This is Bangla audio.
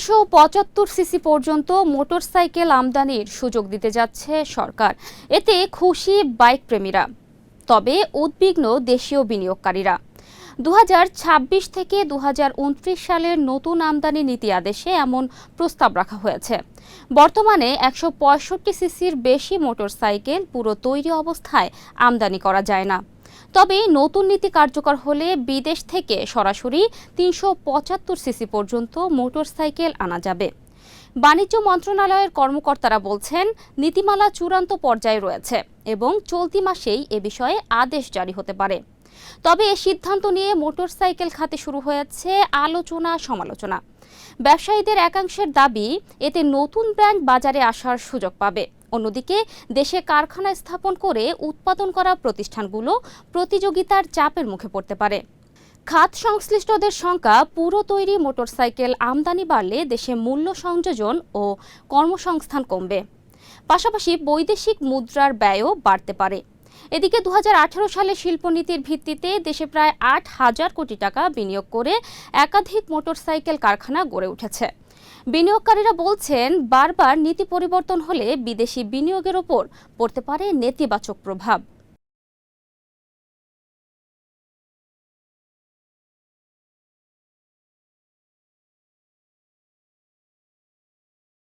৩৭৫ সিসি পর্যন্ত মোটরসাইকেল আমদানির সুযোগ দিতে যাচ্ছে সরকার। এতে খুশি বাইক প্রেমীরা, তবে উদ্বিগ্ন দেশীয় বিনিয়োগকারীরা। ২০২৬ থেকে ২০২৯ সালের নতুন আমদানি নীতি আদেশে এমন প্রস্তাব রাখা হয়েছে। বর্তমানে ১৬৫ সিসির বেশি মোটরসাইকেল পুরো তৈরি অবস্থায় আমদানি করা যায় না। তবে নতুন নীতি কার্যকর হলে বিদেশ থেকে সরাসরি ৩৭৫ সিসি পর্যন্ত মোটরসাইকেল আনা যাবে। বাণিজ্য মন্ত্রণালয়ের কর্মকর্তারা বলছেন, নীতিমালা চূড়ান্ত পর্যায়ে রয়েছে এবং চলতি মাসেই এ বিষয়ে আদেশ জারি হতে পারে। তবে এ সিদ্ধান্ত নিয়ে মোটরসাইকেল খাতে শুরু হয়েছে আলোচনা সমালোচনা। ব্যবসায়ীদের একাংশের দাবি, এতে নতুন ব্র্যান্ড বাজারে আসার সুযোগ পাবে। অন্যদিকে দেশে কারখানা স্থাপন করে উৎপাদন করা প্রতিষ্ঠানগুলো প্রতিযোগিতার চাপের মুখে পড়তে পারে। খাত সংশ্লিষ্টদের সংখ্যা, পুরো তৈরি মোটরসাইকেল আমদানি বাড়লে দেশে মূল্য সংযোজন ও কর্মসংস্থান কমবে। পাশাপাশি বৈদেশিক মুদ্রার ব্যয়ও বাড়তে পারে। এদিকে ২০১৮ সালে শিল্পনীতির ভিত্তিতে দেশে প্রায় ৮,০০০ কোটি টাকা বিনিয়োগ করে একাধিক মোটরসাইকেল কারখানা গড়ে উঠেছে। বিনিয়োগকারীরা বলছেন, বারবার নীতি পরিবর্তন হলে বিদেশি বিনিয়োগের ওপর পড়তে পারে নেতিবাচক প্রভাব।